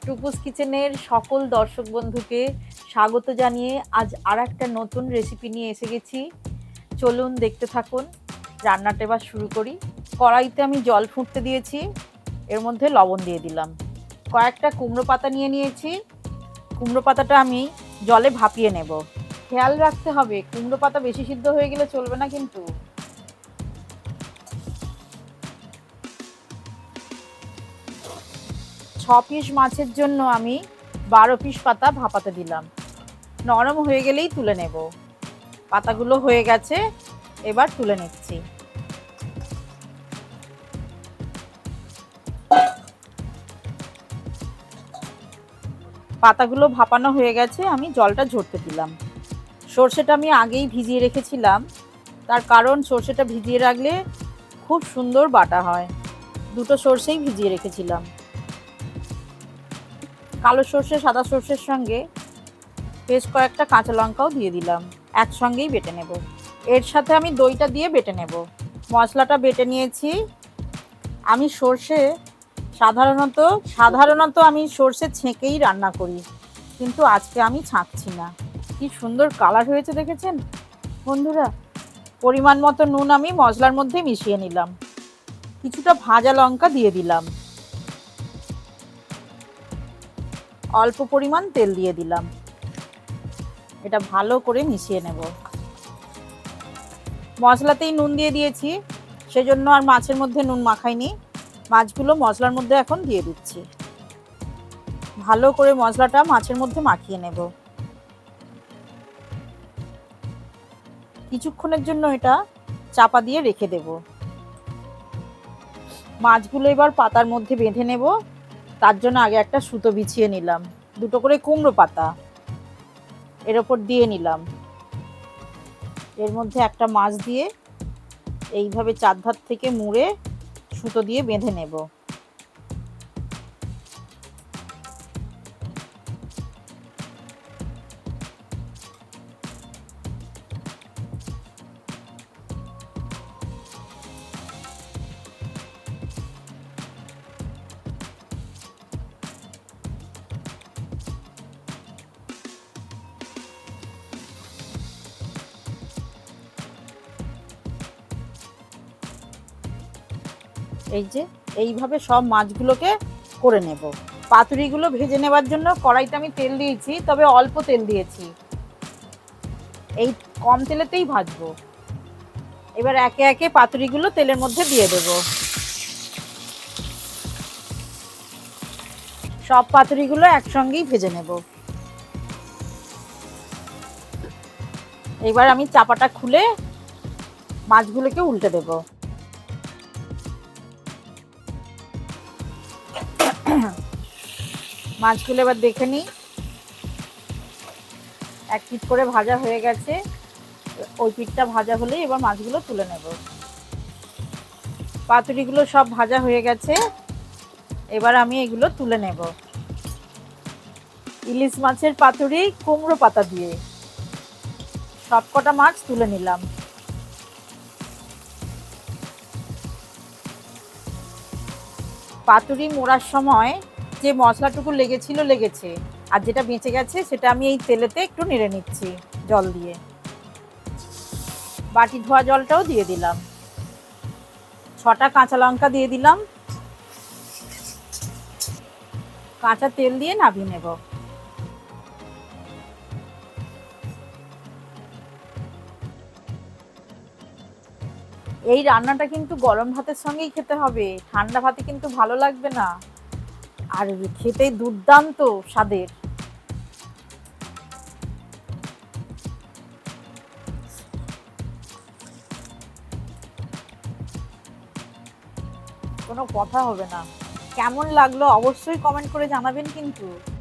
টুকুস কিচেনের সকল দর্শক বন্ধুকে স্বাগত জানিয়ে আজ আর একটা নতুন রেসিপি নিয়ে এসে গেছি। চলুন দেখতে থাকুন। রান্নাটা এবার শুরু করি। কড়াইতে আমি জল ফুটতে দিয়েছি, এর মধ্যে লবণ দিয়ে দিলাম। কয়েকটা কুমড়ো পাতা নিয়ে নিয়েছি, কুমড়ো পাতাটা আমি জলে ভাপিয়ে নেব। খেয়াল রাখতে হবে কুমড়ো পাতা বেশি সিদ্ধ হয়ে গেলে চলবে না কিন্তু। 6 পিস মাছের জন্য আমি 12 পিস পাতা ভাপাতে দিলাম। নরম হয়ে গেলেই তুলে নেব। পাতাগুলো হয়ে গেছে, এবার তুলে নিচ্ছি। পাতাগুলো ভাপানো হয়ে গেছে, আমি জলটা ঝরতে দিলাম। সর্ষেটা আমি আগেই ভিজিয়ে রেখেছিলাম, তার কারণ সর্ষেটা ভিজিয়ে রাখলে খুব সুন্দর বাটা হয়। দুটো সর্ষেই ভিজিয়ে রেখেছিলাম। কালো সর্ষে সাদা সর্ষের সঙ্গে বেশ কয়েকটা কাঁচা লঙ্কাও দিয়ে দিলাম, একসঙ্গেই বেটে নেব। এর সাথে আমি দইটা দিয়ে বেটে নেব। মশলাটা বেটে নিয়েছি। আমি সাধারণত আমি সর্ষে ছেঁকেই রান্না করি, কিন্তু আজকে আমি ছাঁকছি না। কি সুন্দর কালার হয়েছে দেখেছেন বন্ধুরা। পরিমাণ মতো নুন আমি মশলার মধ্যে মিশিয়ে নিলাম। কিছুটা ভাজা লঙ্কা দিয়ে দিলাম। অল্প পরিমাণ তেল দিয়ে দিলাম। এটা ভালো করে মিশিয়ে নেব। মশলাতেই নুন দিয়ে দিয়েছি, সেজন্য আর মাছের মধ্যে নুন মাখাইনি। মাছগুলো মশলার মধ্যে এখন দিয়ে দিচ্ছি। ভালো করে মশলাটা মাছের মধ্যে মাখিয়ে নেব। কিছুক্ষণের জন্য এটা চাপা দিয়ে রেখে দেব। মাছগুলো এবার পাতার মধ্যে বেঁধে নেব। তার জন্য আগে একটা সুতো বিছিয়ে নিলাম। দুটো করে কুমড়ো পাতা এর ওপর দিয়ে নিলাম। এর মধ্যে একটা মাছ দিয়ে এইভাবে চারধার থেকে মুড়ে সুতো দিয়ে বেঁধে নেব। এই যে এইভাবে সব মাছগুলোকে করে নেব। পাতুরিগুলো ভেজে নেবার জন্য কড়াইতে আমি তেল দিয়েছি, তবে অল্প তেল দিয়েছি। এই কম তেলেতেই ভাজবো। এবার একে একে পাতুরিগুলো তেলের মধ্যে দিয়ে দেব। সব পাতুরিগুলো একসঙ্গেই ভেজে নেব। এবার আমি চাপাটা খুলে মাছগুলোকে উল্টে দেব। মাছগুলো এবার দেখে নিই। এক পিঠ করে ভাজা হয়ে গেছে। ওই পিঠটা ভাজা হলেই এবার মাছগুলো তুলে নেব। পাতুরিগুলো সব ভাজা হয়ে গেছে, এবার আমি এগুলো তুলে নেব। ইলিশ মাছের পাতুরি কুমড়ো পাতা দিয়ে সবকটা মাছ তুলে নিলাম। পাতুরি মোড়ার সময় যে মশলাটুকু লেগেছে, আর যেটা বেঁচে গেছে সেটা আমি এই তেলেতে একটু নেড়ে নিচ্ছি জল দিয়ে। বাটি ধোয়া জলটাও দিয়ে দিলাম। 6টা কাঁচা লঙ্কা দিয়ে দিলাম। কাঁচা তেল দিয়ে নামিয়ে নেব। এই রান্নাটা কিন্তু গরম ভাতের সঙ্গেই খেতে হবে, ঠান্ডা ভাতে কিন্তু ভালো লাগবে না। আর খেতে দুর্দান্ত স্বাদের। কোনো কথা হবে না। কেমন লাগলো অবশ্যই কমেন্ট করে জানাবেন কিন্তু।